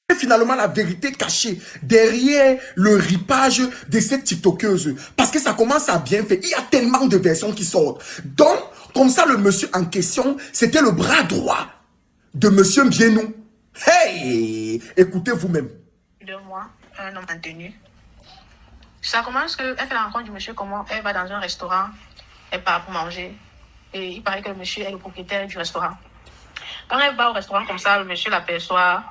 Et finalement, la vérité cachée derrière le ripage de cette TikTokeuse. Parce que ça commence à bien faire. Il y a tellement de versions qui sortent. Donc, comme ça, le monsieur en question, c'était le bras droit de monsieur Bienou. Hey! Écoutez vous-même. 2 mois, un homme en tenue. Ça commence qu'elle fait la rencontre du monsieur, comment elle va dans un restaurant, elle part pour manger. Et il paraît que le monsieur est le propriétaire du restaurant. Quand elle va au restaurant comme ça, le monsieur l'aperçoit.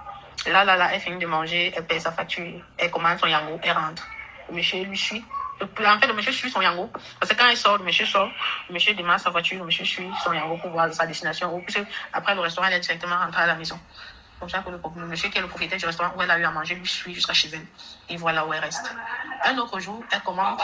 Là, elle finit de manger, elle paye sa facture, elle commande son yango, elle rentre. Le monsieur lui suit. En fait, le monsieur suit son yango. Parce que quand elle sort, le monsieur démarre sa voiture, le monsieur suit son yango pour voir sa destination. Puisque après le restaurant, elle est directement rentrée à la maison. Comme ça que le monsieur qui est le propriétaire du restaurant où elle a eu à manger lui suit jusqu'à chez elle. Et voilà où elle reste. Un autre jour, elle commande.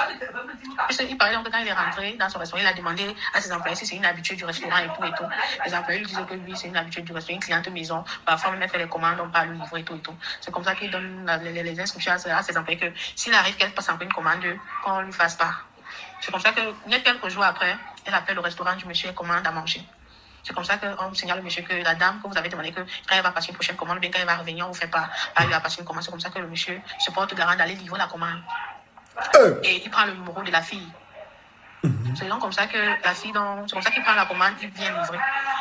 Il parlait donc que quand il est rentré dans son restaurant, il a demandé à ses employés si c'est une habitude du restaurant et tout et tout. Les employés lui disaient que oui, c'est une habitude du restaurant, une cliente maison. Parfois, même elle fait les commandes, on parle le livre et tout et tout. C'est comme ça qu'il donne les instructions à ses employés que s'il arrive qu'elle passe encore une commande, qu'on lui fasse part. C'est comme ça que, quelques jours après, elle appelle le restaurant du monsieur et commande à manger. C'est comme ça qu'on signale au monsieur que la dame que vous avez demandé que quand elle va passer une prochaine commande, bien quand elle va revenir, on ne vous fait pas, elle va passer une commande. C'est comme ça que le monsieur se porte garant d'aller livrer la commande. Et il prend le numéro de la fille. C'est donc comme ça que la fille, c'est comme ça qu'il prend la commande, il vient livrer.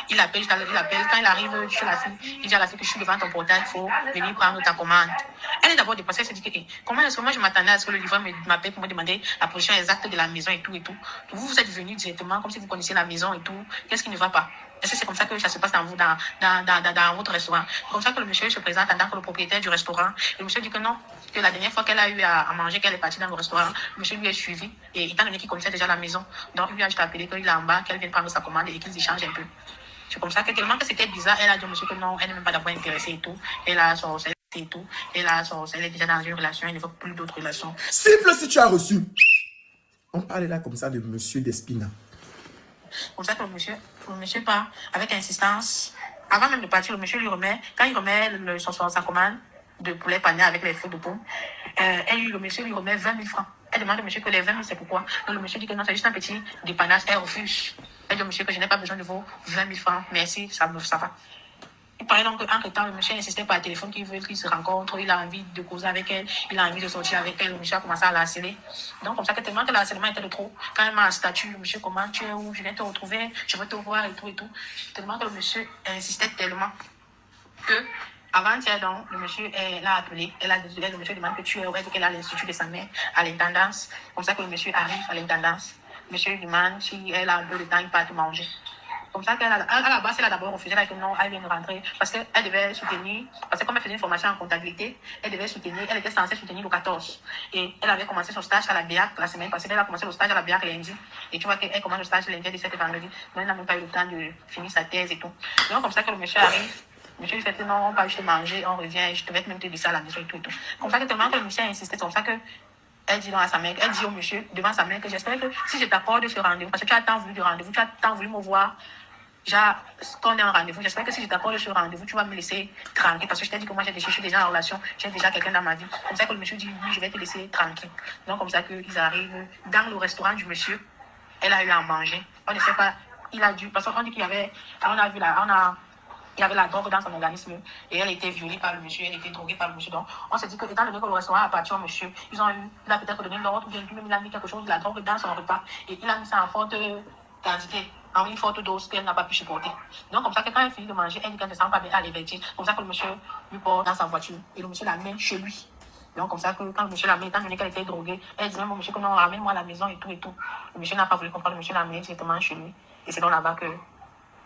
Il appelle, quand il arrive chez la fille, il dit à la fille que je suis devant ton portail, il faut venir prendre ta commande. Elle est d'abord dépassée, elle se dit que comment est-ce que moi je m'attendais à ce que le livreur m'appelle pour me demander la position exacte de la maison et tout et tout. Vous êtes venu directement comme si vous connaissiez la maison et tout. Qu'est-ce qui ne va pas? Est-ce que c'est comme ça que ça se passe dans votre restaurant? C'est comme ça que le monsieur se présente en tant que le propriétaire du restaurant. Et le monsieur dit que non, que la dernière fois qu'elle a eu à manger, qu'elle est partie dans le restaurant, le monsieur lui est suivi. Et étant donné qu'il connaissait déjà la maison, donc il lui a juste appelé qu'il est en bas, qu'elle vienne prendre sa commande et qu'ils échangent un peu. C'est comme ça que tellement que c'était bizarre, elle a dit au monsieur que non, elle n'est même pas d'abord intéressée et tout. Elle a son et tout. Elle est déjà dans une relation, elle ne veut plus d'autres relations. Siffle si tu as reçu. On parle là comme ça de monsieur Despina. Comme ça que le monsieur part avec insistance. Avant même de partir, le monsieur lui remet, quand il remet sa commande de poulet pané avec les feux de pomme, le monsieur lui remet 20 000 francs. Elle demande au monsieur que les 20 000 c'est pourquoi. Donc le monsieur dit que non, c'est juste un petit dépannage, elle refuse. Elle dit au monsieur que je n'ai pas besoin de vos 20 000 francs, merci, ça va. Il paraît donc qu'entre temps, le monsieur insistait par téléphone qu'il veut qu'ils se rencontrent, il a envie de causer avec elle, il a envie de sortir avec elle, le monsieur a commencé à la harceler. Donc, comme ça, que tellement que le harcèlement était de trop, quand elle m'a un statut, le monsieur, comment tu es où, je viens te retrouver, je veux te voir et tout et tout. Tellement que le monsieur insistait tellement que, avant-hier, donc, le monsieur l'a appelé, le monsieur demande que tu es où, qu'elle a l'institut de sa mère, à l'intendance. Comme ça que le monsieur arrive à l'intendance. Le monsieur lui demande si elle a un peu de temps, il part te manger. Comme ça qu'à la base, elle a d'abord refusé, elle a dit non, elle vient de rentrer, parce qu'elle devait soutenir, parce que comme elle faisait une formation en comptabilité, elle était censée soutenir le 14. Et elle avait commencé son stage à la BIAC la semaine passée, elle a commencé le stage à la BIAC lundi, et tu vois qu'elle commence le stage lundi, 17 vendredi, donc elle n'a même pas eu le temps de finir sa thèse et tout. Donc comme ça que le monsieur arrive, le monsieur lui fait non, on va juste manger, on revient, je te vais même te dire ça à la maison et tout et tout. Comme ça que tellement que le monsieur a insisté, comme ça que elle dit à sa mère, elle dit au monsieur, devant sa mère, que j'espère que si je t'accorde ce rendez-vous, parce que tu as tant voulu de rendez-vous, tu as tant voulu me voir, qu'on est en rendez-vous, j'espère que si je t'accorde ce rendez-vous, tu vas me laisser tranquille. Parce que je t'ai dit que moi, je suis déjà en relation, j'ai déjà quelqu'un dans ma vie. Comme ça que le monsieur dit, oui, je vais te laisser tranquille. Donc, comme ça qu'ils arrivent dans le restaurant du monsieur, elle a eu à manger. On ne sait pas, il a dû, parce qu'on dit qu'il y avait, il y avait la drogue dans son organisme et elle était violée par le monsieur, elle était droguée par le monsieur. Donc, on s'est dit que, étant donné que le restaurant appartient au monsieur, il a peut-être donné l'ordre, ou bien lui-même il a mis quelque chose de la drogue dans son repas et il a mis ça en forte quantité, en une forte dose qu'elle n'a pas pu supporter. Donc, comme ça que quand elle finit de manger, elle dit qu'elle ne se sent pas bien à l'évertir. Comme ça que le monsieur lui porte dans sa voiture et le monsieur l'amène chez lui. Donc, comme ça que quand le monsieur l'amène, étant donné qu'elle était droguée, elle dit même au monsieur que non, ramène-moi à la maison et tout et tout. Le monsieur n'a pas voulu comprendre, le monsieur l'amène directement chez lui. Et c'est donc là-bas que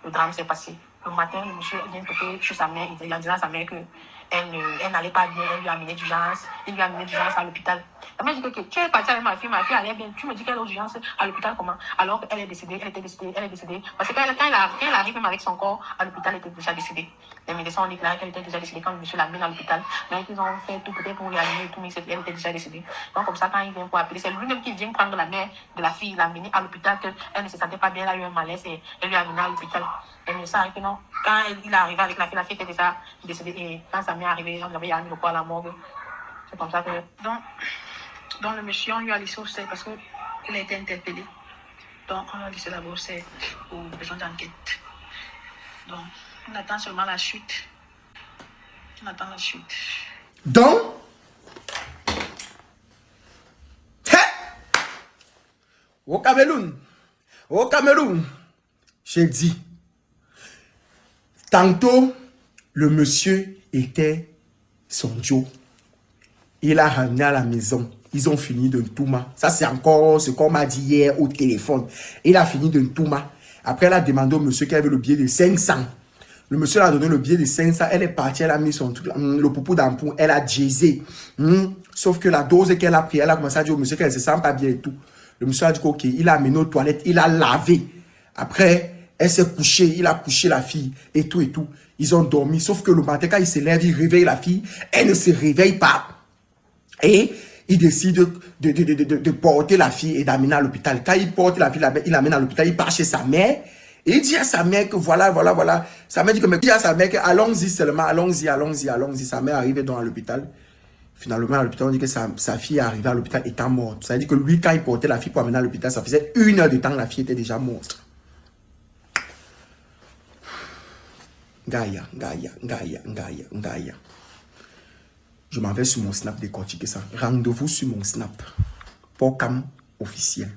le drame s'est passé. Le matin, le monsieur vient toquer chez sa mère, il a dit à sa mère qu'elle n'allait pas bien, elle lui a amené d'urgence, il lui a amené d'urgence à l'hôpital. La mère dit que tu es partie avec ma fille allait bien, tu me dis qu'elle est d'urgence à l'hôpital comment? Alors qu'elle est décédée, elle est décédée. Parce que quand elle arrive même avec son corps à l'hôpital, elle était déjà décédée. Les médecins ont déclaré qu'elle était déjà décédée quand le monsieur l'a amenée à l'hôpital. Mais ils ont fait tout peut-être pour réanimer et tout, mais elle était déjà décédée. Donc comme ça, quand il vient pour appeler, c'est lui-même qui vient prendre la mère de la fille, l'amener à l'hôpital, qu'elle ne se sentait pas bien, elle a eu un malaise et elle lui a amené à l'hôpital. Et le ça, que non, quand il est arrivé avec la fille était déjà décédée. Et quand sa mère est arrivée, on avait amené le corps à la morgue. C'est comme ça que. Donc le monsieur, on lui a laissé au sel parce qu'il a été interpellé. Donc on a laissé d'abord au sel pour besoin d'enquête. Donc on attend seulement la chute. On attend la chute. Donc, au Cameroun, j'ai dit, tantôt, le monsieur était son Joe. Il a ramené à la maison. Ils ont fini de Ntouma. Ça, c'est encore ce qu'on m'a dit hier au téléphone. Il a fini de Ntouma. Après, elle a demandé au monsieur qui avait le billet de 500. Le monsieur lui a donné le billet de 500. Elle est partie, elle a mis son truc, le poupou d'ampou. Elle a jazzé. Sauf que la dose qu'elle a pris, elle a commencé à dire au monsieur qu'elle ne se sent pas bien et tout. Le monsieur a dit ok, il a amené aux toilettes, il a lavé. Après, elle s'est couchée, il a couché la fille et tout et tout. Ils ont dormi. Sauf que le matin, quand il se lève, il réveille la fille. Elle ne se réveille pas. Et il décide de porter la fille et d'amener à l'hôpital. Quand il porte la fille, il l'amène à l'hôpital, il part chez sa mère. Et il dit à sa mère que voilà. Sa mère dit que, mais il dit à sa mère que allons-y seulement, allons-y. Sa mère arrive dans l'hôpital. Finalement, à l'hôpital, on dit que sa fille est arrivée à l'hôpital étant morte. Ça veut dire que lui, quand il portait la fille pour amener à l'hôpital, ça faisait 1 heure de temps, la fille était déjà morte. Gaïa. Je m'en vais sur mon snap décortiquer ça. Rendez-vous sur mon snap. Port Cam officiel.